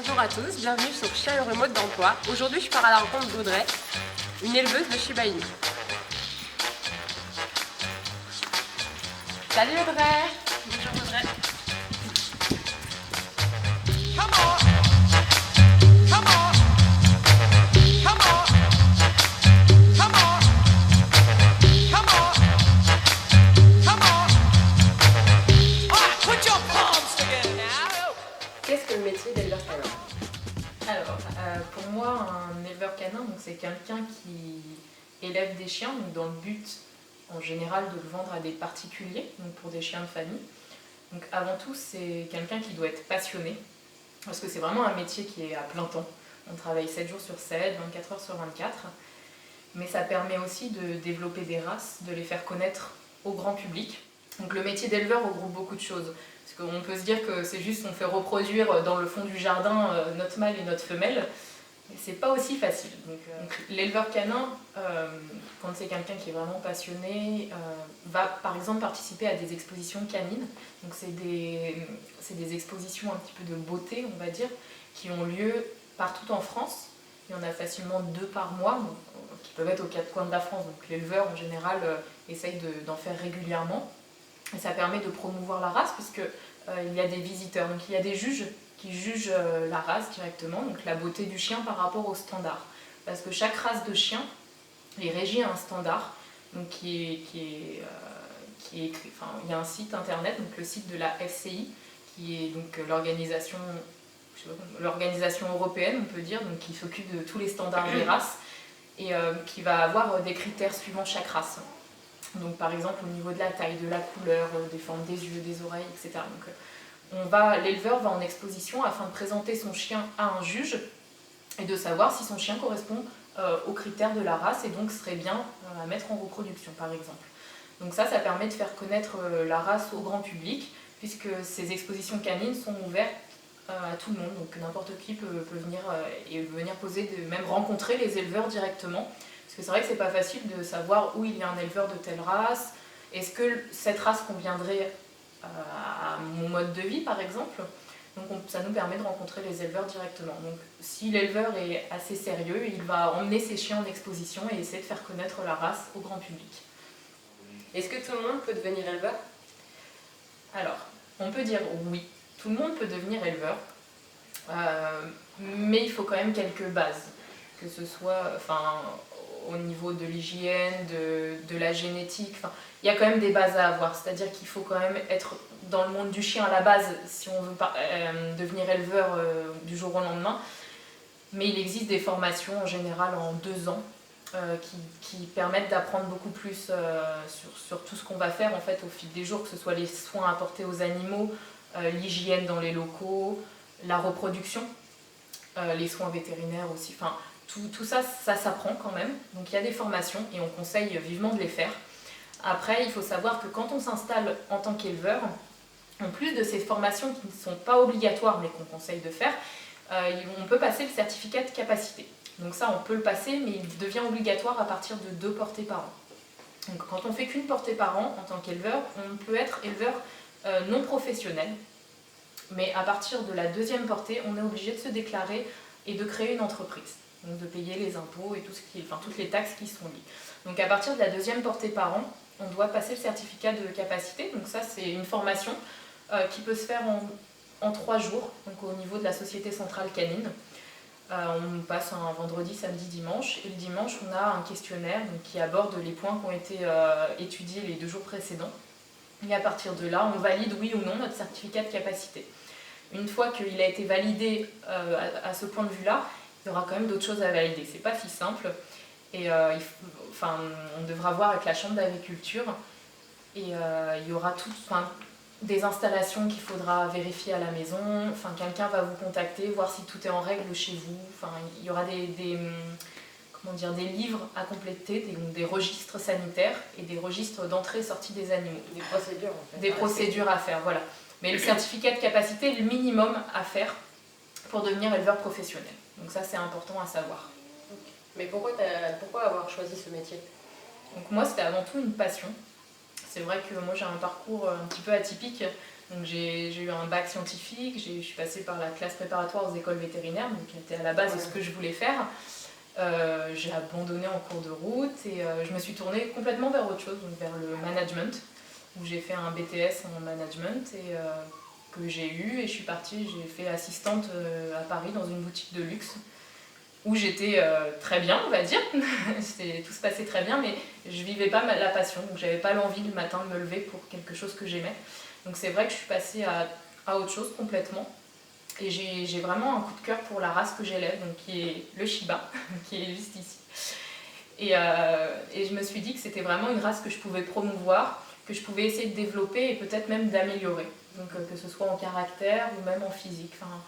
Bonjour à tous, bienvenue sur Chien et Remote d'emploi. Aujourd'hui, je pars à la rencontre d'Audrey, une éleveuse de Shiba Inu. Salut Audrey. Bonjour Audrey. Qu'est-ce que le métier d'éleveur canin? Alors, pour moi, un éleveur canin, c'est quelqu'un qui élève des chiens donc dans le but, en général, de le vendre à des particuliers, donc pour des chiens de famille. Donc avant tout, c'est quelqu'un qui doit être passionné, parce que c'est vraiment un métier qui est à plein temps. On travaille 7 jours sur 7, 24 heures sur 24. Mais ça permet aussi de développer des races, de les faire connaître au grand public. Donc le métier d'éleveur regroupe beaucoup de choses. Parce qu'on peut se dire que c'est juste on fait reproduire dans le fond du jardin notre mâle et notre femelle. Mais c'est pas aussi facile. Donc, l'éleveur canin, quand c'est quelqu'un qui est vraiment passionné, va par exemple participer à des expositions canines. Donc c'est des expositions un petit peu de beauté, on va dire, qui ont lieu partout en France. Il y en a facilement 2 par mois, donc, qui peuvent être aux 4 coins de la France. Donc l'éleveur en général essaye d'en faire régulièrement. Et ça permet de promouvoir la race puisque il y a des visiteurs. Donc il y a des juges qui jugent la race directement, donc la beauté du chien par rapport au standard. Parce que chaque race de chien est régie à un standard, donc il y a un site internet, donc le site de la FCI, qui est donc l'organisation européenne, on peut dire, donc qui s'occupe de tous les standards des races, et qui va avoir des critères suivant chaque race. Donc par exemple au niveau de la taille, de la couleur, des formes des yeux, des oreilles, etc. Donc l'éleveur va en exposition afin de présenter son chien à un juge et de savoir si son chien correspond aux critères de la race et donc serait bien à mettre en reproduction par exemple. Donc ça permet de faire connaître la race au grand public puisque ces expositions canines sont ouvertes à tout le monde, donc n'importe qui peut venir poser, même rencontrer les éleveurs directement. Parce que c'est vrai que c'est pas facile de savoir où il y a un éleveur de telle race. Est-ce que cette race conviendrait à mon mode de vie, par exemple? Donc ça nous permet de rencontrer les éleveurs directement. Donc si l'éleveur est assez sérieux, il va emmener ses chiens en exposition et essayer de faire connaître la race au grand public. Est-ce que tout le monde peut devenir éleveur? Alors, on peut dire oui, tout le monde peut devenir éleveur, mais il faut quand même quelques bases, que ce soit au niveau de l'hygiène, de la génétique. Il y a quand même des bases à avoir, c'est-à-dire qu'il faut quand même être dans le monde du chien à la base si on veut devenir éleveur du jour au lendemain. Mais il existe des formations en général en 2 ans qui permettent d'apprendre beaucoup plus sur tout ce qu'on va faire en fait, au fil des jours, que ce soit les soins apportés aux animaux, l'hygiène dans les locaux, la reproduction, les soins vétérinaires aussi. Tout ça s'apprend quand même. Donc il y a des formations et on conseille vivement de les faire. Après, il faut savoir que quand on s'installe en tant qu'éleveur, en plus de ces formations qui ne sont pas obligatoires mais qu'on conseille de faire, on peut passer le certificat de capacité. Donc ça, on peut le passer, mais il devient obligatoire à partir de 2 portées par an. Donc quand on fait qu'une portée par an en tant qu'éleveur, on peut être éleveur non professionnel. Mais à partir de la 2e portée, on est obligé de se déclarer et de créer une entreprise. Donc de payer les impôts et toutes les taxes qui sont liées. Donc à partir de la 2e portée par an, on doit passer le certificat de capacité. Donc ça, c'est une formation qui peut se faire en 3 jours, donc au niveau de la Société Centrale Canine. On passe un vendredi, samedi, dimanche, et le dimanche, on a un questionnaire qui aborde les points qui ont été étudiés les 2 jours précédents. Et à partir de là, on valide oui ou non notre certificat de capacité. Une fois qu'il a été validé à ce point de vue-là, il y aura quand même d'autres choses à valider. C'est pas si simple. Et on devra voir avec la Chambre d'agriculture. Et il y aura des installations qu'il faudra vérifier à la maison. Quelqu'un va vous contacter, voir si tout est en règle chez vous. Il y aura des livres à compléter, des registres sanitaires et des registres d'entrée et sortie des animaux. Des procédures en fait. Des procédures à faire, voilà. Mais le certificat de capacité est le minimum à faire pour devenir éleveur professionnel. Donc ça, c'est important à savoir. Mais pourquoi avoir choisi ce métier? Donc moi, c'était avant tout une passion. C'est vrai que moi j'ai un parcours un petit peu atypique. Donc j'ai eu un bac scientifique, je suis passée par la classe préparatoire aux écoles vétérinaires, donc qui était à la base ce que je voulais faire. J'ai abandonné en cours de route et je me suis tournée complètement vers autre chose, donc vers le management, où j'ai fait un BTS en management et que j'ai eu, et je suis partie, j'ai fait assistante à Paris dans une boutique de luxe où j'étais très bien, on va dire. Tout se passait très bien, mais je vivais pas la passion, donc j'avais pas l'envie le matin de me lever pour quelque chose que j'aimais. Donc c'est vrai que je suis passée à autre chose complètement. Et j'ai vraiment un coup de cœur pour la race que j'élève, donc qui est le Shiba, qui est juste ici. Et je me suis dit que c'était vraiment une race que je pouvais promouvoir, que je pouvais essayer de développer et peut-être même d'améliorer. Donc que ce soit en caractère ou même en physique. Enfin,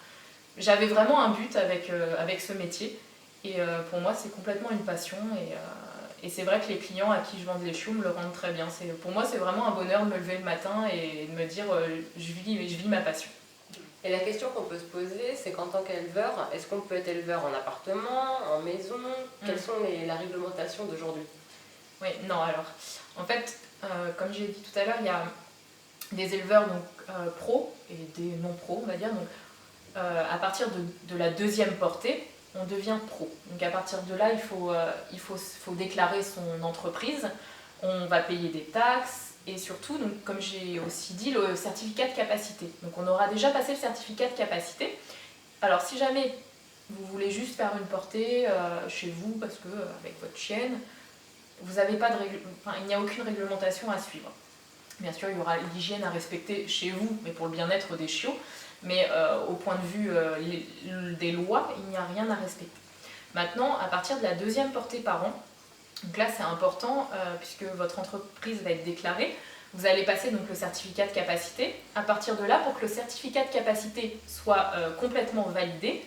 j'avais vraiment un but avec ce métier. Et pour moi, c'est complètement une passion. Et c'est vrai que les clients à qui je vends les chiots me le rendent très bien. Pour moi, c'est vraiment un bonheur de me lever le matin et de me dire je vis ma passion. Et la question qu'on peut se poser, c'est qu'en tant qu'éleveur, est-ce qu'on peut être éleveur en appartement, en maison? Quelles sont la réglementation d'aujourd'hui? Oui, non, alors, en fait, comme j'ai dit tout à l'heure, il y a des éleveurs donc, pros et des non-pros, on va dire. Donc, à partir de la deuxième portée, on devient pro. Donc à partir de là, il faut déclarer son entreprise, on va payer des taxes et surtout, donc, comme j'ai aussi dit, le certificat de capacité. Donc on aura déjà passé le certificat de capacité. Alors si jamais vous voulez juste faire une portée chez vous, parce que avec votre chienne, vous n'avez pas il n'y a aucune réglementation à suivre. Bien sûr, il y aura l'hygiène à respecter chez vous, mais pour le bien-être des chiots. Mais au point de vue des lois, il n'y a rien à respecter. Maintenant, à partir de la deuxième portée par an, donc là c'est important puisque votre entreprise va être déclarée, vous allez passer donc le certificat de capacité. À partir de là, pour que le certificat de capacité soit complètement validé,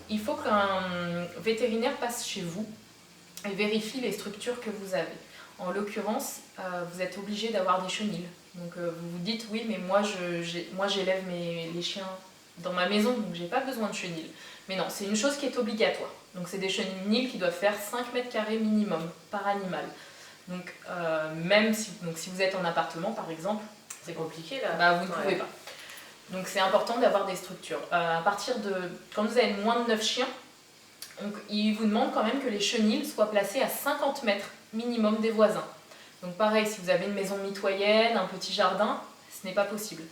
il faut qu'un vétérinaire passe chez vous et vérifie les structures que vous avez. En l'occurrence, vous êtes obligé d'avoir des chenilles. Donc vous vous dites oui, mais moi j'élève les chiens dans ma maison, donc j'ai pas besoin de chenilles. Mais non, c'est une chose qui est obligatoire. Donc c'est des chenilles qui doivent faire 5 mètres carrés minimum par animal. Donc même si vous êtes en appartement par exemple, c'est compliqué là. Bah, vous ne pouvez pas. Donc c'est important d'avoir des structures. À partir de quand vous avez moins de 9 chiens, donc, il vous demande quand même que les chenilles soient placées à 50 mètres minimum des voisins. Donc pareil, si vous avez une maison mitoyenne, un petit jardin, ce n'est pas possible.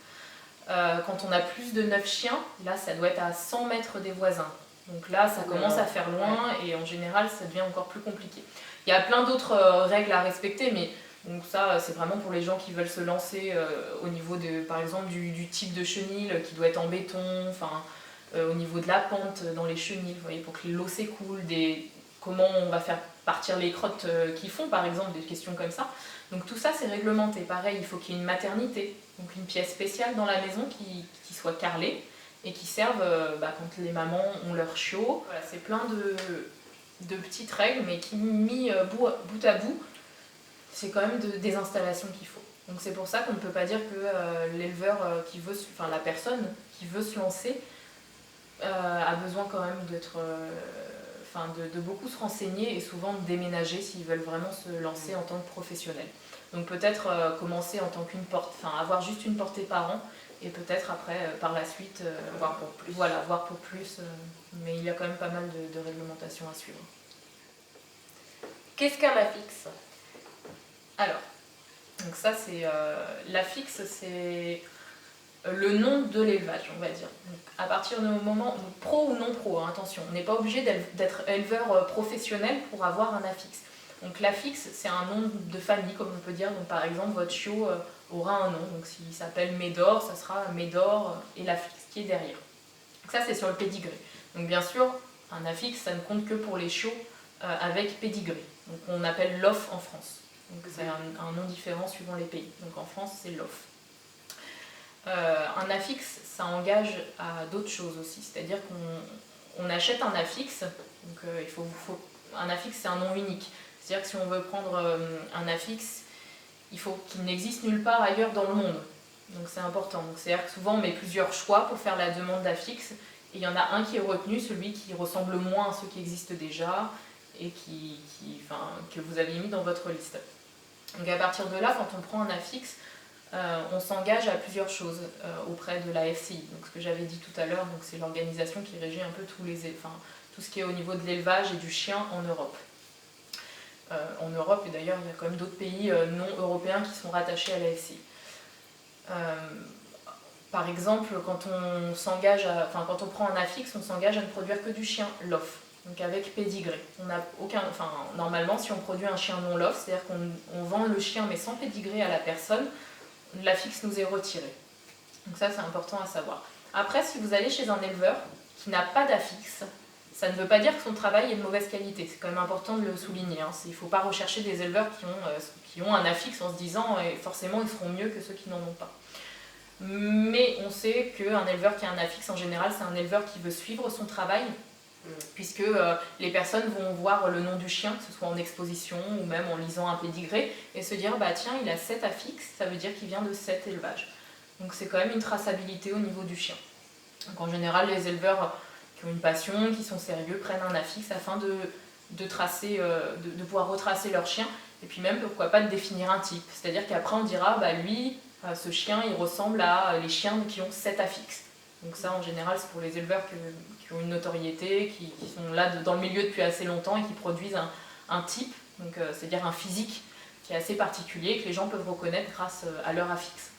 Quand on a plus de 9 chiens, là ça doit être à 100 mètres des voisins. Donc là ça commence à faire loin et en général ça devient encore plus compliqué. Il y a plein d'autres règles à respecter, mais donc ça c'est vraiment pour les gens qui veulent se lancer au niveau par exemple du type de chenille qui doit être en béton, au niveau de la pente dans les chenilles, vous voyez, pour que l'eau s'écoule, comment on va faire partir les crottes qu'ils font, par exemple, des questions comme ça. Donc tout ça, c'est réglementé. Pareil, il faut qu'il y ait une maternité, donc une pièce spéciale dans la maison qui soit carrelée et qui serve quand les mamans ont leur chiot. Voilà, c'est plein de petites règles, mais qui, mis bout à bout, c'est quand même des installations qu'il faut. Donc c'est pour ça qu'on ne peut pas dire que l'éleveur la personne qui veut se lancer, a besoin quand même de beaucoup se renseigner et souvent de déménager s'ils veulent vraiment se lancer en tant que professionnel. Donc peut-être commencer en tant avoir juste une portée par an et peut-être après par la suite voir pour plus. Voilà, voir pour plus, mais il y a quand même pas mal de réglementations à suivre. Qu'est-ce qu'un affixe? Alors, donc ça c'est l'affixe, c'est le nom de l'élevage, on va dire. Donc, à partir du moment, pro ou non pro, hein, attention, on n'est pas obligé d'être éleveur professionnel pour avoir un affixe. Donc l'affixe, c'est un nom de famille, comme on peut dire. Donc par exemple, votre chiot aura un nom. Donc s'il s'appelle Médor, ça sera Médor et l'affixe qui est derrière. Donc ça, c'est sur le pédigré. Donc bien sûr, un affixe, ça ne compte que pour les chiots avec pédigré. Donc on appelle l'OF en France. Donc c'est un nom différent suivant les pays. Donc en France, c'est l'OF. Un affixe, ça engage à d'autres choses aussi, c'est-à-dire qu'on achète un affixe, donc un affixe c'est un nom unique, c'est-à-dire que si on veut prendre un affixe, il faut qu'il n'existe nulle part ailleurs dans le monde, donc c'est important. Donc c'est-à-dire que souvent on met plusieurs choix pour faire la demande d'affixe, et il y en a un qui est retenu, celui qui ressemble moins à ceux qui existent déjà, et que vous avez mis dans votre liste. Donc à partir de là, quand on prend un affixe, on s'engage à plusieurs choses auprès de la FCI. Donc ce que j'avais dit tout à l'heure, c'est l'organisation qui régit un peu tout ce qui est au niveau de l'élevage et du chien en Europe. En Europe, et d'ailleurs il y a quand même d'autres pays non européens qui sont rattachés à la FCI. Par exemple, quand on prend un affixe, on s'engage à ne produire que du chien LOF, donc avec pédigré. Normalement, si on produit un chien non LOF, c'est-à-dire qu'on vend le chien mais sans pédigré à la personne, l'affixe nous est retiré. Donc ça, c'est important à savoir. Après, si vous allez chez un éleveur qui n'a pas d'affixe, ça ne veut pas dire que son travail est de mauvaise qualité. C'est quand même important de le souligner. Il ne faut pas rechercher des éleveurs qui ont un affixe en se disant forcément ils feront mieux que ceux qui n'en ont pas. Mais on sait qu'un éleveur qui a un affixe, en général, c'est un éleveur qui veut suivre son travail, puisque les personnes vont voir le nom du chien, que ce soit en exposition ou même en lisant un pédigré, et se dire bah tiens, il a 7 affixes, ça veut dire qu'il vient de 7 élevages. Donc c'est quand même une traçabilité au niveau du chien. Donc en général, les éleveurs qui ont une passion, qui sont sérieux, prennent un affixe afin de pouvoir retracer leur chien, et puis même pourquoi pas de définir un type. C'est-à-dire qu'après on dira bah lui, ce chien il ressemble à les chiens qui ont 7 affixes. Donc ça en général c'est pour les éleveurs qui ont une notoriété, qui sont là dans le milieu depuis assez longtemps et qui produisent un type, donc c'est-à-dire un physique qui est assez particulier, que les gens peuvent reconnaître grâce à leur affixe.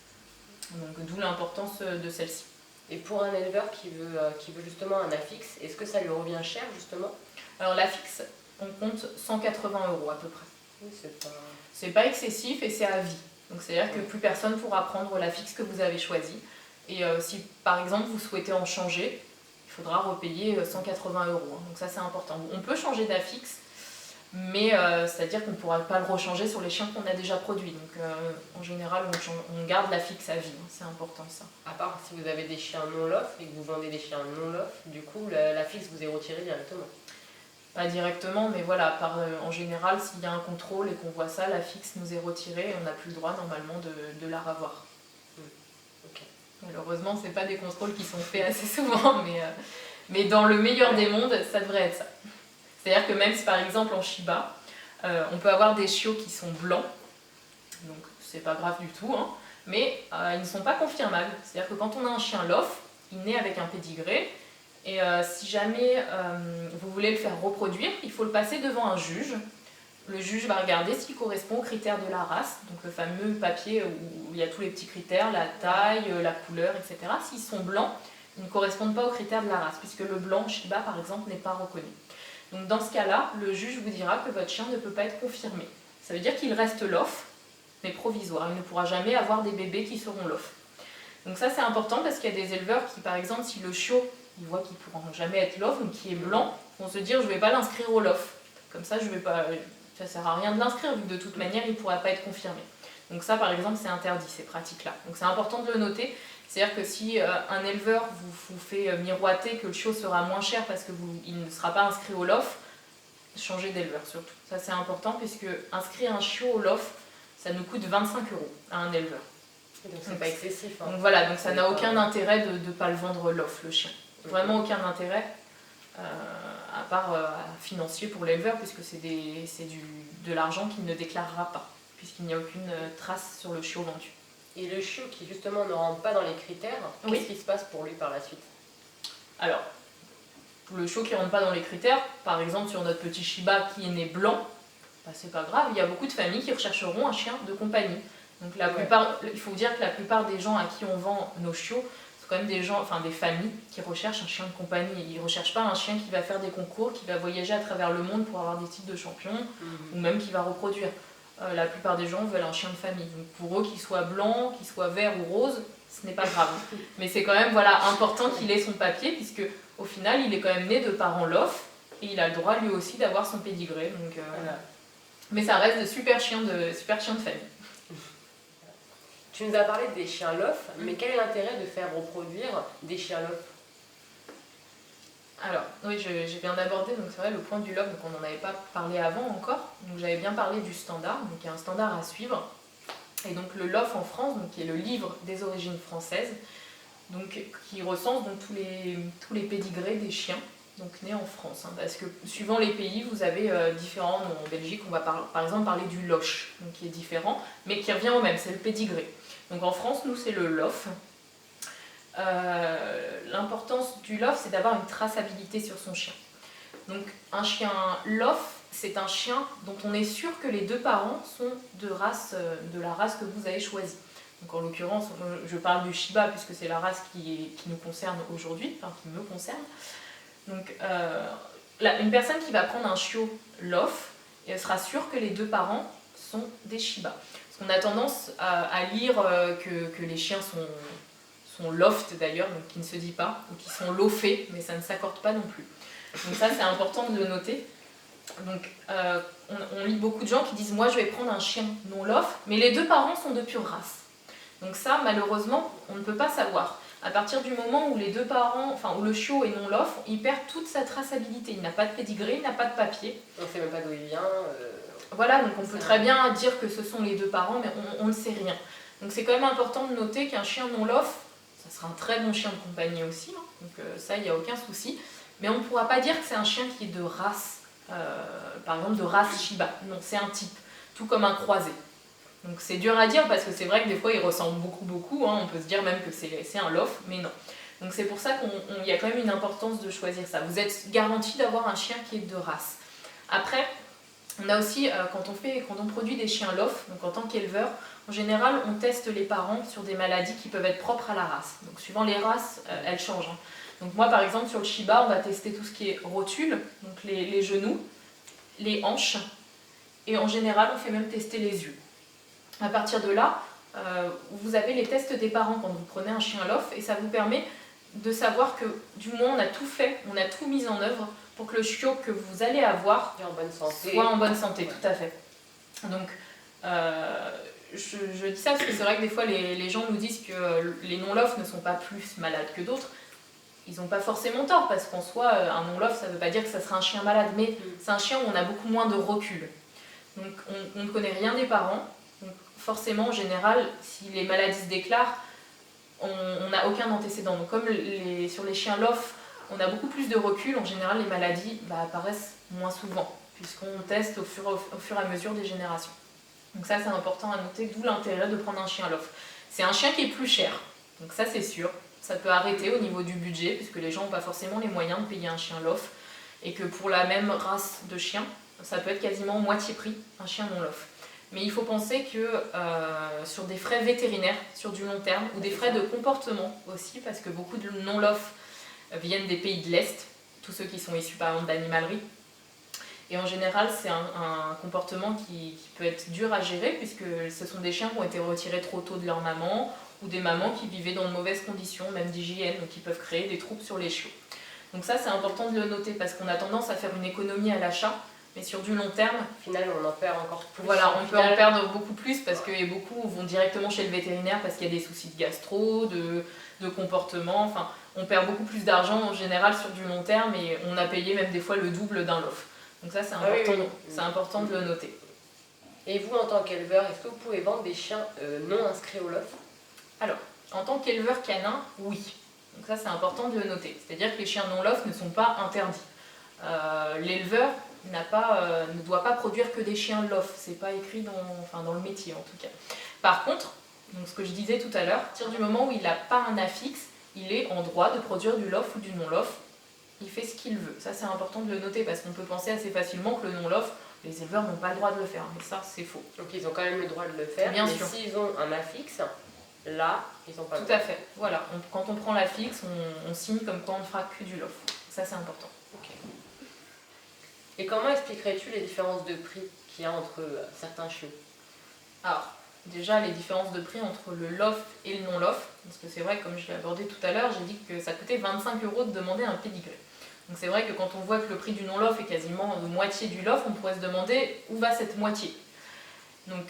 Donc d'où l'importance de celle-ci. Et pour un éleveur qui veut justement un affixe, est-ce que ça lui revient cher justement? Alors l'affixe, on compte 180 € à peu près. Oui, c'est pas excessif et c'est à vie. Donc c'est-à-dire que plus personne pourra prendre l'affixe que vous avez choisi. Et si par exemple vous souhaitez en changer, il faudra repayer 180 €. Donc ça c'est important. On peut changer d'affixe, mais c'est-à-dire qu'on ne pourra pas le rechanger sur les chiens qu'on a déjà produits. Donc en général on garde l'affixe à vie, c'est important ça. À part si vous avez des chiens non LOF et que vous vendez des chiens non LOF, du coup l'affixe vous est retiré directement. Pas directement, mais voilà, en général, s'il y a un contrôle et qu'on voit ça, l'affixe nous est retiré et on n'a plus le droit normalement de la revoir. Okay. Malheureusement, ce n'est pas des contrôles qui sont faits assez souvent, mais dans le meilleur des mondes, ça devrait être ça. C'est-à-dire que même si par exemple en Shiba, on peut avoir des chiots qui sont blancs, donc c'est pas grave du tout, mais ils ne sont pas confirmables. C'est-à-dire que quand on a un chien LOF, il naît avec un pédigré. Et si jamais vous voulez le faire reproduire, il faut le passer devant un juge. Le juge va regarder s'il correspond aux critères de la race, donc le fameux papier où il y a tous les petits critères, la taille, la couleur, etc. S'ils sont blancs, ils ne correspondent pas aux critères de la race, puisque le blanc Shiba, par exemple, n'est pas reconnu. Donc dans ce cas-là, le juge vous dira que votre chien ne peut pas être confirmé. Ça veut dire qu'il reste LOF, mais provisoire. Il ne pourra jamais avoir des bébés qui seront LOF. Donc ça c'est important parce qu'il y a des éleveurs qui, par exemple, si le chiot ils voient qu'ils ne pourront jamais être LOF, donc qui est blanc, vont se dire je ne vais pas l'inscrire au LOF. Comme ça, ça ne sert à rien de l'inscrire, vu que de toute manière, il ne pourra pas être confirmé. Donc ça, par exemple, c'est interdit, ces pratiques-là. Donc c'est important de le noter. C'est-à-dire que si un éleveur vous fait miroiter que le chiot sera moins cher parce qu'il ne sera pas inscrit au LOF, changez d'éleveur surtout. Ça, c'est important, puisque inscrire un chiot au LOF, ça nous coûte 25 € à un éleveur. Donc c'est pas excessif. Donc voilà, donc ça n'a aucun intérêt de ne pas le vendre LOF, le chien. Vraiment aucun intérêt, à part financier pour l'éleveur, puisque c'est de l'argent qu'il ne déclarera pas, puisqu'il n'y a aucune trace sur le chiot vendu. Et le chiot qui justement ne rentre pas dans les critères, oui. Qu'est-ce qui se passe pour lui par la suite? Alors, le chiot qui ne rentre pas dans les critères, par exemple sur notre petit Shiba qui est né blanc, bah, c'est pas grave, il y a beaucoup de familles qui rechercheront un chien de compagnie. Donc il faut dire que la plupart des gens à qui on vend nos chiots, c'est quand même des familles qui recherchent un chien de compagnie. Ils ne recherchent pas un chien qui va faire des concours, qui va voyager à travers le monde pour avoir des titres de champion, ou même qui va reproduire. La plupart des gens veulent un chien de famille. Donc pour eux, qu'il soit blanc, qu'il soit vert ou rose, ce n'est pas grave. Mais c'est quand même important qu'il ait son papier, puisque au final, il est quand même né de parents LOF, et il a le droit lui aussi d'avoir son pédigré. Donc, voilà. Mais ça reste de super chiens de famille. Tu nous as parlé des chiens LOF, mais quel est l'intérêt de faire reproduire des chiens LOF? Alors, oui, j'ai bien abordé, donc c'est vrai, le point du LOF, donc on n'en avait pas parlé avant encore. Donc j'avais bien parlé du standard, donc il y a un standard à suivre. Et donc le LOF en France, donc, qui est le livre des origines françaises, donc, qui recense donc, tous les pédigrés des chiens. donc né en France, hein, parce que suivant les pays, vous avez différents noms. En Belgique, on va par exemple parler du Loche, donc qui est différent, mais qui revient au même, c'est le pédigré. Donc en France, nous, c'est le Lof. L'importance du Lof, c'est d'avoir une traçabilité sur son chien. Donc un chien Lof, c'est un chien dont on est sûr que les deux parents sont de la race que vous avez choisie. Donc en l'occurrence, je parle du Shiba puisque c'est la race qui nous concerne aujourd'hui, enfin qui me concerne. Donc une personne qui va prendre un chiot Lof, elle sera sûre que les deux parents sont des Shiba. Parce qu'on a tendance à lire que les chiens sont loft d'ailleurs, donc qui ne se dit pas, ou qui sont lofés, mais ça ne s'accorde pas non plus. Donc ça, c'est important de le noter. Donc on lit beaucoup de gens qui disent « moi je vais prendre un chien non lof, mais les deux parents sont de pure race ». Donc ça, malheureusement, on ne peut pas savoir. À partir du moment où les deux parents, enfin où le chiot est non lof, il perd toute sa traçabilité. Il n'a pas de pédigré, il n'a pas de papier. On ne sait même pas d'où il vient. Voilà, donc on peut très bien dire que ce sont les deux parents, mais on ne sait rien. Donc c'est quand même important de noter qu'un chien non lof, ça sera un très bon chien de compagnie aussi, hein, donc ça, il n'y a aucun souci. Mais on ne pourra pas dire que c'est un chien qui est de race, par exemple de race Shiba. Non, c'est un type, tout comme un croisé. Donc c'est dur à dire parce que c'est vrai que des fois il ressemble beaucoup, hein, on peut se dire même que c'est un lof, mais non. Donc c'est pour ça qu'il y a quand même une importance de choisir ça. Vous êtes garanti d'avoir un chien qui est de race. Après, on a aussi, quand on produit des chiens lof, donc en tant qu'éleveur, en général on teste les parents sur des maladies qui peuvent être propres à la race. Donc suivant les races, elles changent. Hein. Donc moi par exemple sur le Shiba, on va tester tout ce qui est rotule, donc les genoux, les hanches, et en général on fait même tester les yeux. À partir de là, vous avez les tests des parents quand vous prenez un chien lof, et ça vous permet de savoir que du moins on a tout fait, on a tout mis en œuvre pour que le chiot que vous allez avoir soit en bonne santé, tout à fait. Donc je dis ça parce que c'est vrai que des fois les gens nous disent que les non-lof ne sont pas plus malades que d'autres. Ils n'ont pas forcément tort, parce qu'en soi, un non-lof, ça ne veut pas dire que ça sera un chien malade, mais c'est un chien où on a beaucoup moins de recul. Donc on ne connaît rien des parents, donc forcément, en général, si les maladies se déclarent, on n'a aucun antécédent. Donc comme sur les chiens lof, on a beaucoup plus de recul, en général, les maladies apparaissent moins souvent, puisqu'on teste au fur et à mesure des générations. Donc ça, c'est important à noter, d'où l'intérêt de prendre un chien lof. C'est un chien qui est plus cher, donc ça c'est sûr. Ça peut arrêter au niveau du budget, puisque les gens n'ont pas forcément les moyens de payer un chien lof, et que pour la même race de chien, ça peut être quasiment moitié prix, un chien non lof. Mais il faut penser que sur des frais vétérinaires, sur du long terme, ou des frais de comportement aussi, parce que beaucoup de non-lof viennent des pays de l'Est, tous ceux qui sont issus par exemple d'animalerie. Et en général, c'est un comportement qui peut être dur à gérer, puisque ce sont des chiens qui ont été retirés trop tôt de leur maman, ou des mamans qui vivaient dans de mauvaises conditions, même d'hygiène, donc qui peuvent créer des troubles sur les chiots. Donc ça, c'est important de le noter, parce qu'on a tendance à faire une économie à l'achat, mais sur du long terme, au final, on en perd encore plus. Voilà, on peut en perdre beaucoup plus, parce que beaucoup vont directement chez le vétérinaire parce qu'il y a des soucis de gastro, de comportement, enfin, on perd beaucoup plus d'argent en général sur du long terme, et on a payé même des fois le double d'un lof. Donc ça, c'est important, c'est important de le noter. Et vous, en tant qu'éleveur, est-ce que vous pouvez vendre des chiens non inscrits au lof? Alors, en tant qu'éleveur canin, oui. Donc ça, c'est important de le noter. C'est-à-dire que les chiens non-lof ne sont pas interdits. L'éleveur ne doit pas produire que des chiens lof. C'est pas écrit dans le métier, en tout cas. Par contre, donc ce que je disais tout à l'heure, à partir du moment où il n'a pas un affixe, il est en droit de produire du lof ou du non-lof. Il fait ce qu'il veut. Ça, c'est important de le noter, parce qu'on peut penser assez facilement que le non-lof, les éleveurs n'ont pas le droit de le faire. Mais ça, c'est faux. Donc ils ont quand même le droit de le faire. Bien mais sûr. S'ils ont un affixe, là, ils n'ont pas le droit. droit. Tout à fait. Voilà. Quand on prend l'affixe, on signe comme quoi on ne fera que du lof. Ça, c'est important. Okay. Et comment expliquerais-tu les différences de prix qu'il y a entre certains chiots? Alors, déjà, les différences de prix entre le lof et le non-lof, parce que c'est vrai, comme je l'ai abordé tout à l'heure, j'ai dit que ça coûtait 25 € de demander un pédigré. Donc c'est vrai que quand on voit que le prix du non-lof est quasiment de moitié du lof, on pourrait se demander où va cette moitié. Donc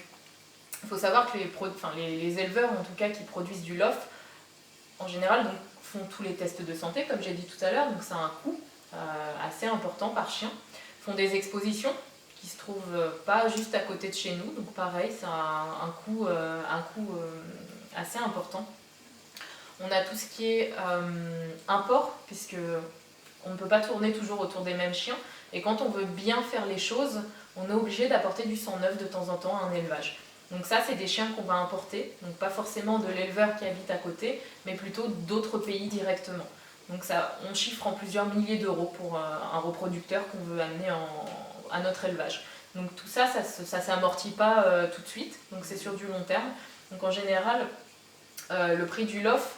il faut savoir que les éleveurs, en tout cas, qui produisent du lof, en général donc, font tous les tests de santé, comme j'ai dit tout à l'heure, donc ça a un coût assez important par chien. Font des expositions qui se trouvent pas juste à côté de chez nous, donc pareil, ça a un coût assez important. On a tout ce qui est import, puisque on ne peut pas tourner toujours autour des mêmes chiens. Et quand on veut bien faire les choses, on est obligé d'apporter du sang neuf de temps en temps à un élevage. Donc ça, c'est des chiens qu'on va importer, donc pas forcément de l'éleveur qui habite à côté, mais plutôt d'autres pays directement. Donc ça, on chiffre en plusieurs milliers d'euros pour un reproducteur qu'on veut amener à notre élevage. Donc tout ça, ça s'amortit pas tout de suite, donc c'est sur du long terme. Donc en général, le prix du lof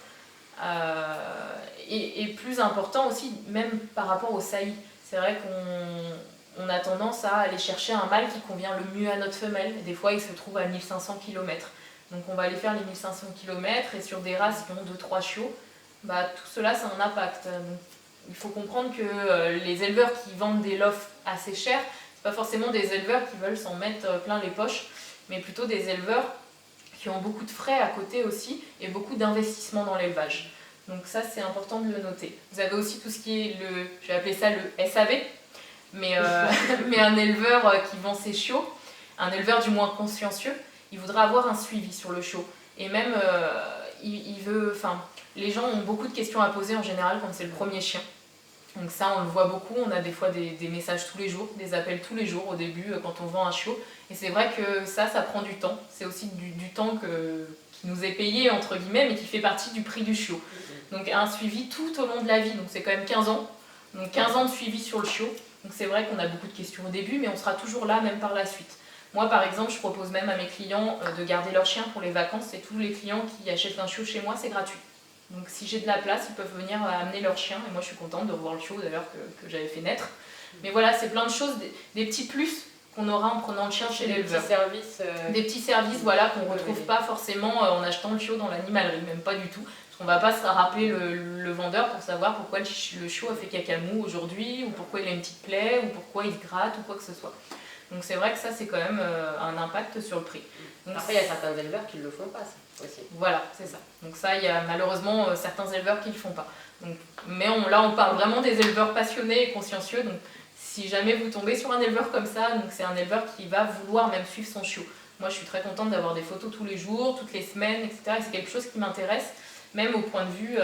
est plus important aussi, même par rapport au saillies. C'est vrai qu'on a tendance à aller chercher un mâle qui convient le mieux à notre femelle. Des fois, il se trouve à 1500 km. Donc on va aller faire les 1500 km et sur des races qui ont 2-3 chiots, tout cela, ça a un impact. Donc, il faut comprendre que les éleveurs qui vendent des lofs assez chers, c'est pas forcément des éleveurs qui veulent s'en mettre plein les poches, mais plutôt des éleveurs qui ont beaucoup de frais à côté aussi et beaucoup d'investissements dans l'élevage. Donc ça, c'est important de le noter. Vous avez aussi tout ce qui est je vais appeler ça le SAV, mais un éleveur qui vend ses chiots, un éleveur du moins consciencieux, il voudra avoir un suivi sur le chiot. Et même, les gens ont beaucoup de questions à poser en général quand c'est le premier chien. Donc ça, on le voit beaucoup, on a des fois des messages tous les jours, des appels tous les jours au début quand on vend un chiot. Et c'est vrai que ça prend du temps. C'est aussi du temps qui nous est payé, entre guillemets, mais qui fait partie du prix du chiot. Donc un suivi tout au long de la vie, donc c'est quand même 15 ans. Donc 15 ans de suivi sur le chiot. Donc c'est vrai qu'on a beaucoup de questions au début, mais on sera toujours là, même par la suite. Moi, par exemple, je propose même à mes clients de garder leur chien pour les vacances. Et tous les clients qui achètent un chiot chez moi, c'est gratuit. Donc si j'ai de la place, ils peuvent venir amener leur chien. Et moi, je suis contente de revoir le chiot d'ailleurs que j'avais fait naître. Mais voilà, c'est plein de choses, des petits plus qu'on aura en prenant le chien chez l'éleveur. Des petits services voilà, qu'on ne retrouve pas forcément en achetant le chiot dans l'animalerie, même pas du tout. Parce qu'on ne va pas se rappeler le vendeur pour savoir pourquoi le chiot a fait caca mou aujourd'hui, ou pourquoi il a une petite plaie, ou pourquoi il se gratte, ou quoi que ce soit. Donc c'est vrai que ça, c'est quand même un impact sur le prix. Donc, après, il y a certains éleveurs qui ne le font pas, ça, aussi. Voilà, c'est ça. Donc ça, il y a malheureusement certains éleveurs qui ne le font pas. Donc, mais là, on parle vraiment des éleveurs passionnés et consciencieux. Donc si jamais vous tombez sur un éleveur comme ça, donc c'est un éleveur qui va vouloir même suivre son chiot. Moi, je suis très contente d'avoir des photos tous les jours, toutes les semaines, etc. Et c'est quelque chose qui m'intéresse, même au point de vue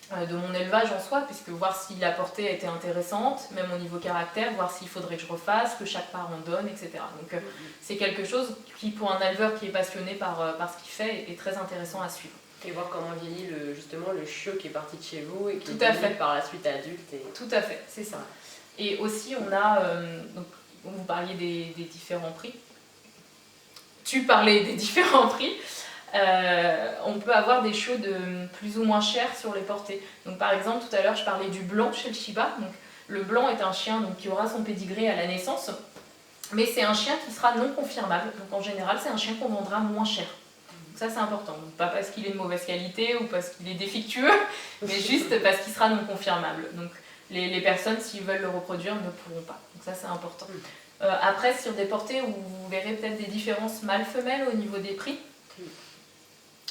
de mon élevage en soi, puisque voir si la portée était intéressante, même au niveau caractère, voir s'il faudrait que je refasse, que chaque parent donne, etc. Donc c'est quelque chose qui, pour un éleveur qui est passionné par ce qu'il fait, est très intéressant à suivre. Et voir comment vieillit justement le chiot qui est parti de chez vous et qui est par la suite adulte. Tout à fait, c'est ça. Et aussi, on a, donc, vous parliez des différents prix. Tu parlais des différents prix. On peut avoir des chiots de plus ou moins chers sur les portées. Donc par exemple, tout à l'heure, je parlais du blanc chez le Shiba. Donc, le blanc est un chien qui aura son pédigré à la naissance, mais c'est un chien qui sera non confirmable. Donc en général, c'est un chien qu'on vendra moins cher. Donc ça, c'est important. Donc, pas parce qu'il est de mauvaise qualité ou parce qu'il est défectueux, mais juste parce qu'il sera non confirmable. Donc les personnes, s'ils veulent le reproduire, ne pourront pas. Donc ça, c'est important. Après, sur des portées où vous verrez peut-être des différences mâles-femelles au niveau des prix,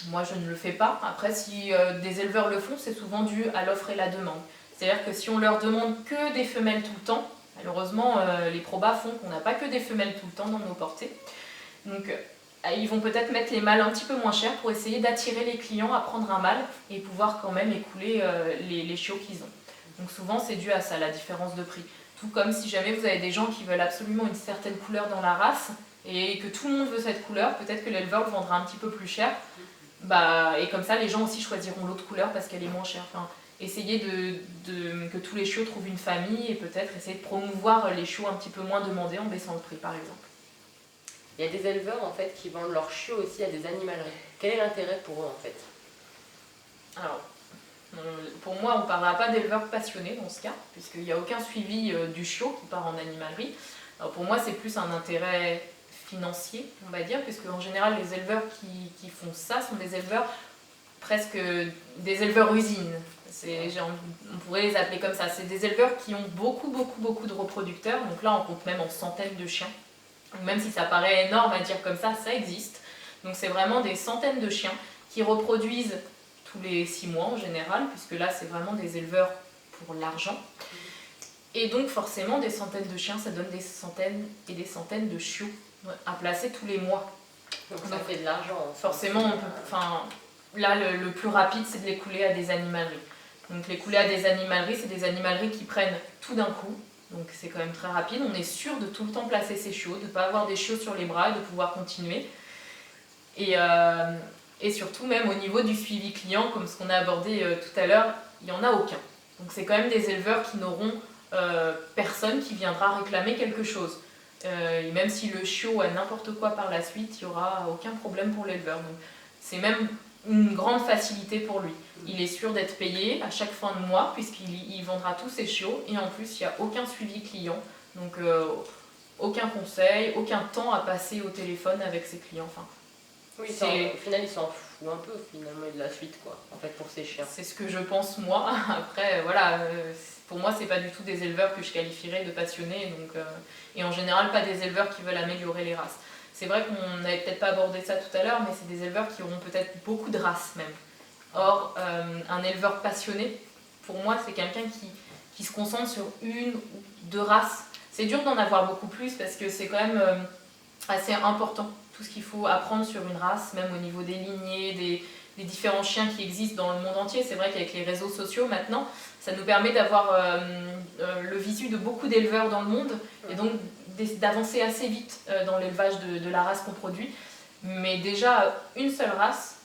moi, je ne le fais pas. Après, si des éleveurs le font, c'est souvent dû à l'offre et la demande. C'est-à-dire que si on leur demande que des femelles tout le temps, malheureusement, les probas font qu'on n'a pas que des femelles tout le temps dans nos portées. Donc, ils vont peut-être mettre les mâles un petit peu moins chers pour essayer d'attirer les clients à prendre un mâle et pouvoir quand même écouler les chiots qu'ils ont. Donc souvent, c'est dû à ça, la différence de prix. Tout comme si jamais vous avez des gens qui veulent absolument une certaine couleur dans la race et que tout le monde veut cette couleur, peut-être que l'éleveur le vendra un petit peu plus cher. Et comme ça, les gens aussi choisiront l'autre couleur parce qu'elle est moins chère. Enfin, essayer que tous les chiots trouvent une famille et peut-être essayer de promouvoir les chiots un petit peu moins demandés en baissant le prix, par exemple. Il y a des éleveurs en fait qui vendent leurs chiots aussi à des animaleries. Quel est l'intérêt pour eux en fait? Alors, pour moi, on ne parlera pas d'éleveurs passionnés dans ce cas, puisqu'il n'y a aucun suivi du chiot qui part en animalerie. Alors pour moi, c'est plus un intérêt financier, on va dire, puisque en général, les éleveurs qui font ça sont des éleveurs presque des éleveurs usines. On pourrait les appeler comme ça. C'est des éleveurs qui ont beaucoup de reproducteurs. Donc là, on compte même en centaines de chiens. Même si ça paraît énorme à dire comme ça existe. Donc c'est vraiment des centaines de chiens qui reproduisent tous les 6 mois en général, puisque là, c'est vraiment des éleveurs pour l'argent. Et donc forcément, des centaines de chiens, ça donne des centaines et des centaines de chiots à placer tous les mois. Donc ça fait de l'argent. Forcément, là, le plus rapide, c'est de les couler à des animaleries. Donc les coulées à des animaleries, c'est des animaleries qui prennent tout d'un coup. Donc c'est quand même très rapide. On est sûr de tout le temps placer ses chiots, de ne pas avoir des chiots sur les bras et de pouvoir continuer. Et surtout même au niveau du suivi client, comme ce qu'on a abordé tout à l'heure, il n'y en a aucun. Donc c'est quand même des éleveurs qui n'auront personne qui viendra réclamer quelque chose. Et même si le chiot a n'importe quoi par la suite, il n'y aura aucun problème pour l'éleveur. Donc c'est même une grande facilité pour lui. Il est sûr d'être payé à chaque fin de mois puisqu'il vendra tous ses chiots et en plus il n'y a aucun suivi client. Donc aucun conseil, aucun temps à passer au téléphone avec ses clients. Enfin, oui, au final il s'en fout un peu finalement de la suite quoi, en fait pour ses chiens. C'est ce que je pense moi. Après voilà, pour moi c'est pas du tout des éleveurs que je qualifierais de passionnés et en général pas des éleveurs qui veulent améliorer les races. C'est vrai qu'on n'avait peut-être pas abordé ça tout à l'heure, mais c'est des éleveurs qui auront peut-être beaucoup de races même. Or, un éleveur passionné, pour moi, c'est quelqu'un qui se concentre sur une ou deux races. C'est dur d'en avoir beaucoup plus parce que c'est quand même assez important, tout ce qu'il faut apprendre sur une race, même au niveau des lignées, des différents chiens qui existent dans le monde entier. C'est vrai qu'avec les réseaux sociaux maintenant, ça nous permet d'avoir le visu de beaucoup d'éleveurs dans le monde et donc d'avancer assez vite dans l'élevage de la race qu'on produit. Mais déjà, une seule race,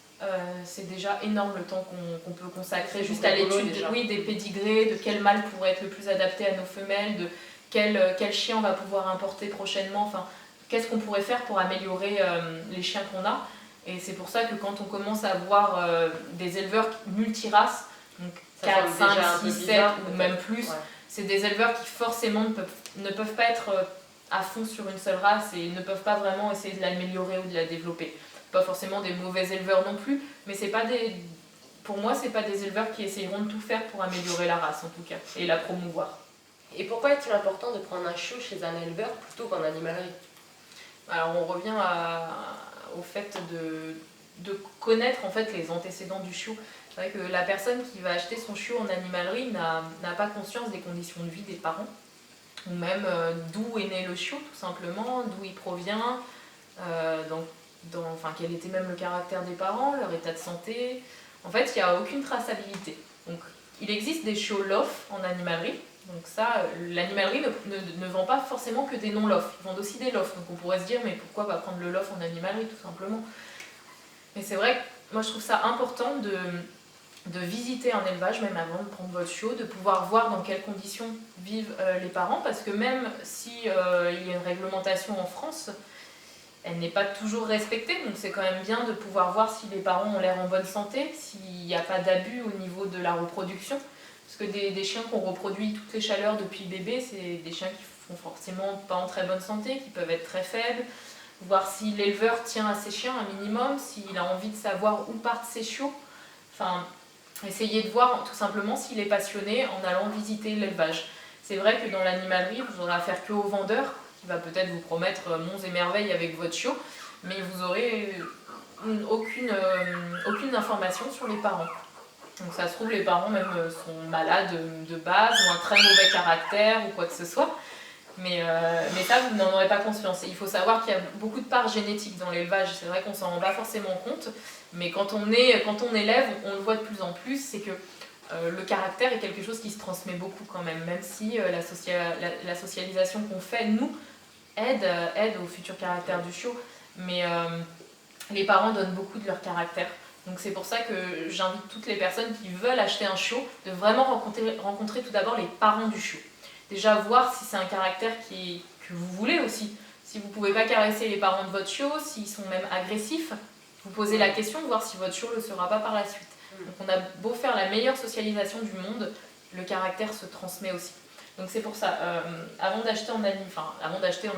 c'est déjà énorme le temps qu'on peut consacrer juste à l'étude des pédigrés, de quel mâle pourrait être le plus adapté à nos femelles, de quel chien on va pouvoir importer prochainement, enfin, qu'est-ce qu'on pourrait faire pour améliorer les chiens qu'on a. Et c'est pour ça que quand on commence à voir des éleveurs multiraces, donc 4, 5, 6, 7 ou même plus, c'est des éleveurs qui forcément ne peuvent pas être à fond sur une seule race et ne peuvent pas vraiment essayer de l'améliorer ou de la développer. Pas forcément des mauvais éleveurs non plus, mais pour moi, c'est pas des éleveurs qui essayeront de tout faire pour améliorer la race en tout cas, et la promouvoir. Et pourquoi est-il important de prendre un chiot chez un éleveur plutôt qu'en animalerie? Alors on revient au fait de connaître en fait les antécédents du chiot. C'est vrai que la personne qui va acheter son chiot en animalerie n'a pas conscience des conditions de vie des parents, ou même d'où est né le chiot tout simplement, d'où il provient, quel était même le caractère des parents, leur état de santé. En fait, il n'y a aucune traçabilité. Donc, il existe des chiots LOF en animalerie. Donc ça, l'animalerie ne vend pas forcément que des non-LOF. Ils vendent aussi des LOF. Donc on pourrait se dire, mais pourquoi pas prendre le LOF en animalerie, tout simplement. Mais c'est vrai que moi, je trouve ça important de visiter un élevage, même avant de prendre votre chiot, de pouvoir voir dans quelles conditions vivent les parents. Parce que même si il y a une réglementation en France, elle n'est pas toujours respectée, donc c'est quand même bien de pouvoir voir si les parents ont l'air en bonne santé, s'il n'y a pas d'abus au niveau de la reproduction. Parce que des chiens qu'on reproduit toutes les chaleurs depuis bébé, c'est des chiens qui ne sont forcément pas en très bonne santé, qui peuvent être très faibles. Voir si l'éleveur tient à ses chiens un minimum, s'il a envie de savoir où partent ses chiots. Enfin, essayer de voir tout simplement s'il est passionné en allant visiter l'élevage. C'est vrai que dans l'animalerie, vous n'aurez affaire qu'au vendeur, qui va peut-être vous promettre monts et merveilles avec votre chiot, mais vous n'aurez aucune information sur les parents. Donc ça se trouve, les parents même sont malades de base, ont un très mauvais caractère ou quoi que ce soit, mais ça, vous n'en aurez pas conscience. Et il faut savoir qu'il y a beaucoup de parts génétiques dans l'élevage, c'est vrai qu'on ne s'en rend pas forcément compte, mais quand on élève, on le voit de plus en plus, c'est que le caractère est quelque chose qui se transmet beaucoup quand même si la socialisation qu'on fait, nous, aide au futur caractère du chiot, mais les parents donnent beaucoup de leur caractère. Donc c'est pour ça que j'invite toutes les personnes qui veulent acheter un chiot de vraiment rencontrer tout d'abord les parents du chiot. Déjà voir si c'est un caractère que vous voulez aussi. Si vous ne pouvez pas caresser les parents de votre chiot, s'ils sont même agressifs, vous posez la question de voir si votre chiot ne le sera pas par la suite. Donc on a beau faire la meilleure socialisation du monde, le caractère se transmet aussi. Donc c'est pour ça, avant d'acheter en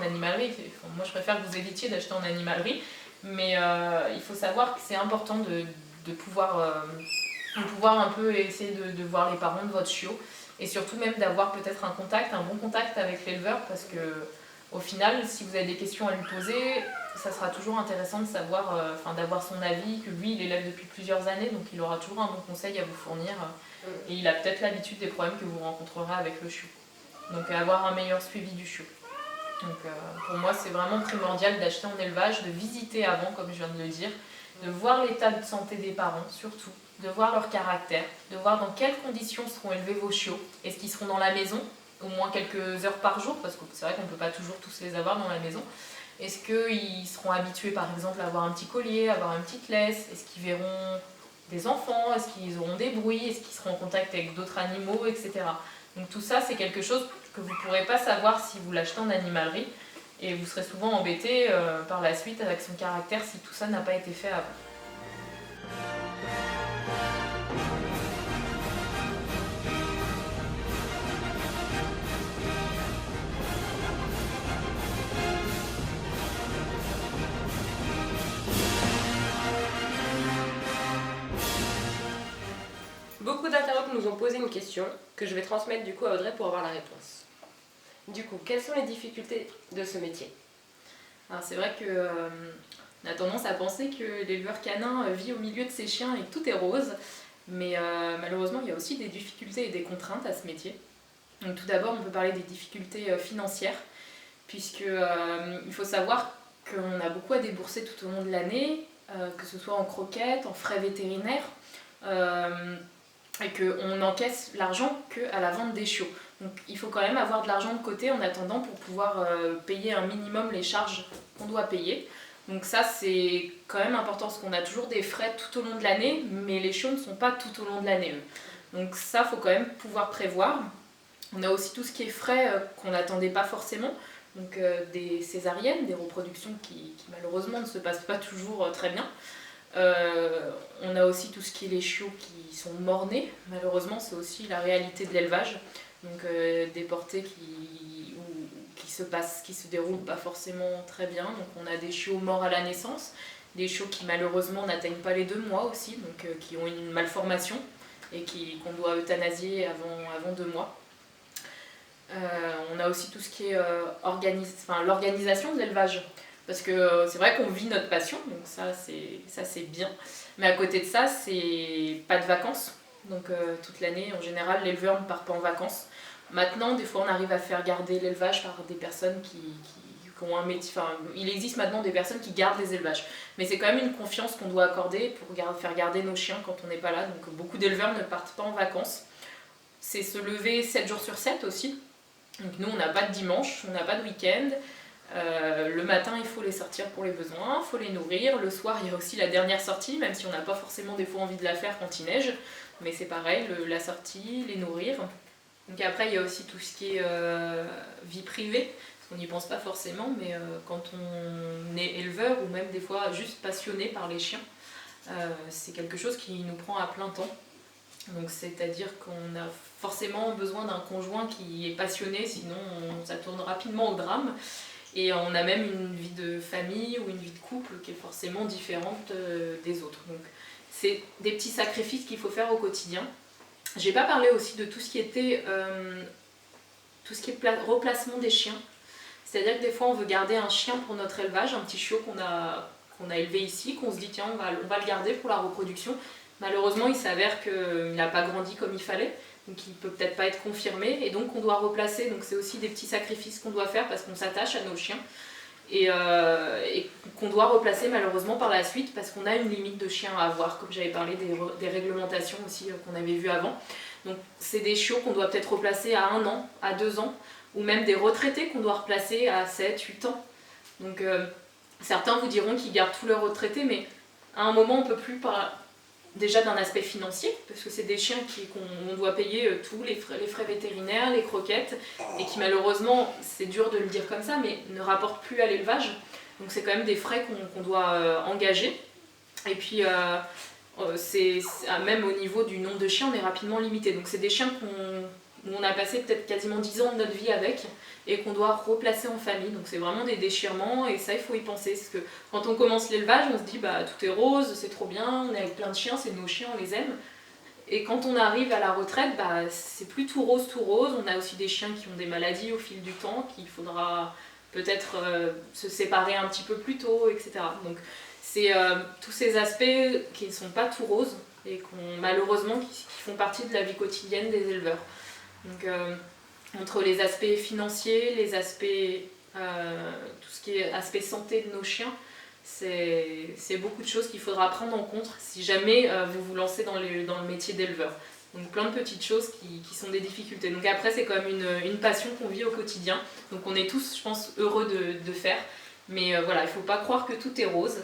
animalerie, moi je préfère que vous évitiez d'acheter en animalerie, mais il faut savoir que c'est important de pouvoir un peu essayer de voir les parents de votre chiot et surtout même d'avoir peut-être un bon contact avec l'éleveur parce que au final, si vous avez des questions à lui poser, ça sera toujours intéressant de savoir, d'avoir son avis, que lui il élève depuis plusieurs années, donc il aura toujours un bon conseil à vous fournir et il a peut-être l'habitude des problèmes que vous rencontrerez avec le chiot. Donc avoir un meilleur suivi du chiot. Donc pour moi c'est vraiment primordial d'acheter en élevage, de visiter avant comme je viens de le dire de voir l'état de santé des parents surtout, de voir leur caractère, de voir dans quelles conditions seront élevés vos chiots. Est-ce qu'ils seront dans la maison au moins quelques heures par jour, parce que c'est vrai qu'on ne peut pas toujours tous les avoir dans la maison. Est-ce qu'ils seront habitués par exemple à avoir un petit collier, à avoir une petite laisse? Est-ce qu'ils verront des enfants? Est-ce qu'ils auront des bruits? Est-ce qu'ils seront en contact avec d'autres animaux, etc. Donc tout ça, c'est quelque chose que vous ne pourrez pas savoir si vous l'achetez en animalerie, et vous serez souvent embêté par la suite avec son caractère si tout ça n'a pas été fait avant. Beaucoup d'internautes nous ont posé une question que je vais transmettre du coup à Audrey pour avoir la réponse. Du coup, quelles sont les difficultés de ce métier? Alors c'est vrai qu'on a tendance à penser que l'éleveur canin vit au milieu de ses chiens et que tout est rose, mais malheureusement il y a aussi des difficultés et des contraintes à ce métier. Donc tout d'abord on peut parler des difficultés financières, puisque il faut savoir qu'on a beaucoup à débourser tout au long de l'année, que ce soit en croquettes, en frais vétérinaires, et qu'on encaisse l'argent qu'à la vente des chiots. Donc il faut quand même avoir de l'argent de côté en attendant pour pouvoir payer un minimum les charges qu'on doit payer. Donc ça c'est quand même important parce qu'on a toujours des frais tout au long de l'année, mais les chiots ne sont pas tout au long de l'année. Donc ça faut quand même pouvoir prévoir. On a aussi tout ce qui est frais qu'on n'attendait pas forcément. Donc des césariennes, des reproductions qui malheureusement ne se passent pas toujours très bien. On a aussi tout ce qui est les chiots qui sont morts-nés. Malheureusement c'est aussi la réalité de l'élevage. Donc des portées qui se déroulent pas forcément très bien. Donc on a des chiots morts à la naissance, des chiots qui malheureusement n'atteignent pas les 2 mois aussi, donc qui ont une malformation et qu'on doit euthanasier avant 2 mois. On a aussi tout ce qui est l'organisation de l'élevage. Parce que c'est vrai qu'on vit notre passion, donc ça c'est bien. Mais à côté de ça, c'est pas de vacances. Donc toute l'année, en général, l'éleveur ne part pas en vacances. Maintenant, des fois, on arrive à faire garder l'élevage par des personnes qui ont un métier. Enfin, il existe maintenant des personnes qui gardent les élevages. Mais c'est quand même une confiance qu'on doit accorder pour faire garder nos chiens quand on n'est pas là. Donc beaucoup d'éleveurs ne partent pas en vacances. C'est se lever 7 jours sur 7 aussi. Donc nous, on n'a pas de dimanche, on n'a pas de week-end. Le matin, il faut les sortir pour les besoins, il faut les nourrir. Le soir, il y a aussi la dernière sortie, même si on n'a pas forcément des fois envie de la faire quand il neige. Mais c'est pareil, la sortie, les nourrir. Donc après, il y a aussi tout ce qui est vie privée, parce qu'on n'y pense pas forcément, mais quand on est éleveur ou même des fois juste passionné par les chiens, c'est quelque chose qui nous prend à plein temps. Donc c'est-à-dire qu'on a forcément besoin d'un conjoint qui est passionné, sinon ça tourne rapidement au drame. Et on a même une vie de famille ou une vie de couple qui est forcément différente des autres. Donc c'est des petits sacrifices qu'il faut faire au quotidien. J'ai pas parlé aussi de tout ce qui était replacement des chiens. C'est-à-dire que des fois on veut garder un chien pour notre élevage, un petit chiot qu'on a élevé ici, qu'on se dit tiens on va le garder pour la reproduction. Malheureusement il s'avère qu'il n'a pas grandi comme il fallait, donc il peut peut-être pas être confirmé et donc on doit replacer. Donc c'est aussi des petits sacrifices qu'on doit faire parce qu'on s'attache à nos chiens et qu'on doit replacer malheureusement par la suite parce qu'on a une limite de chiens à avoir, comme j'avais parlé des réglementations aussi qu'on avait vues avant. Donc c'est des chiots qu'on doit peut-être replacer à 1 an, à 2 ans, ou même des retraités qu'on doit replacer à 7, 8 ans. Donc certains vous diront qu'ils gardent tous leurs retraités, mais à un moment on ne peut plus déjà d'un aspect financier, parce que c'est des chiens qu'on doit payer tous les frais vétérinaires, les croquettes, et qui malheureusement, c'est dur de le dire comme ça, mais ne rapportent plus à l'élevage. Donc c'est quand même des frais qu'on doit engager. Et puis même au niveau du nombre de chiens, on est rapidement limité. Donc c'est des chiens où on a passé peut-être quasiment 10 ans de notre vie avec, et qu'on doit replacer en famille. Donc c'est vraiment des déchirements et ça il faut y penser. Parce que quand on commence l'élevage, on se dit bah tout est rose, c'est trop bien, on est avec plein de chiens, c'est nos chiens, on les aime. Et quand on arrive à la retraite, bah c'est plus tout rose, tout rose. On a aussi des chiens qui ont des maladies au fil du temps, qu'il faudra peut-être se séparer un petit peu plus tôt, etc. Donc c'est tous ces aspects qui ne sont pas tout roses et malheureusement qui font partie de la vie quotidienne des éleveurs. Donc entre les aspects financiers, les aspects, tout ce qui est aspect santé de nos chiens, c'est beaucoup de choses qu'il faudra prendre en compte si jamais vous vous lancez dans le métier d'éleveur. Donc plein de petites choses qui sont des difficultés. Donc après c'est quand même une passion qu'on vit au quotidien. Donc on est tous, je pense, heureux de faire. Mais voilà, il ne faut pas croire que tout est rose.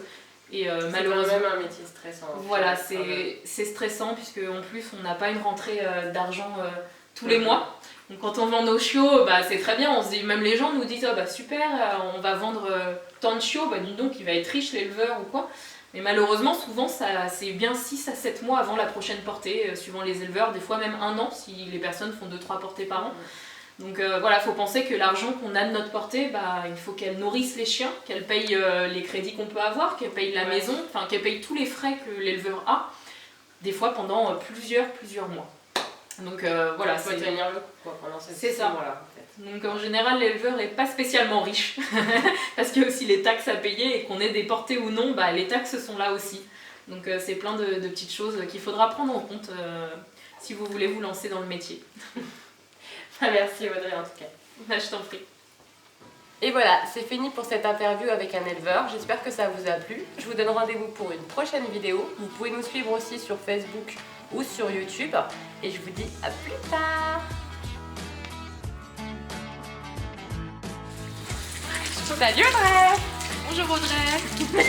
Et malheureusement, c'est quand même un métier stressant. Voilà, c'est stressant puisque en plus on n'a pas une rentrée d'argent tous les mois. Donc quand on vend nos chiots, bah, c'est très bien, on se dit, même les gens nous disent oh, bah, super, on va vendre tant de chiots, bah, dis donc il va être riche l'éleveur ou quoi. Mais malheureusement souvent c'est bien 6 à 7 mois avant la prochaine portée, suivant les éleveurs, des fois même 1 an si les personnes font 2-3 portées par an. Donc voilà, il faut penser que l'argent qu'on a de notre portée, bah, il faut qu'elle nourrisse les chiens, qu'elle paye les crédits qu'on peut avoir, qu'elle paye la maison, enfin qu'elle paye tous les frais que l'éleveur a, des fois pendant plusieurs mois. Donc voilà, il faut tenir le coup pendant ces mois-là. En fait. Donc en général, l'éleveur n'est pas spécialement riche, parce qu'il y a aussi les taxes à payer et qu'on ait des portées ou non, bah, les taxes sont là aussi. Donc c'est plein de petites choses qu'il faudra prendre en compte si vous voulez vous lancer dans le métier. Merci Audrey en tout cas. Je t'en prie. Et voilà, c'est fini pour cette interview avec un éleveur. J'espère que ça vous a plu. Je vous donne rendez-vous pour une prochaine vidéo. Vous pouvez nous suivre aussi sur Facebook ou sur YouTube. Et je vous dis à plus tard. Salut Audrey. Bonjour Audrey.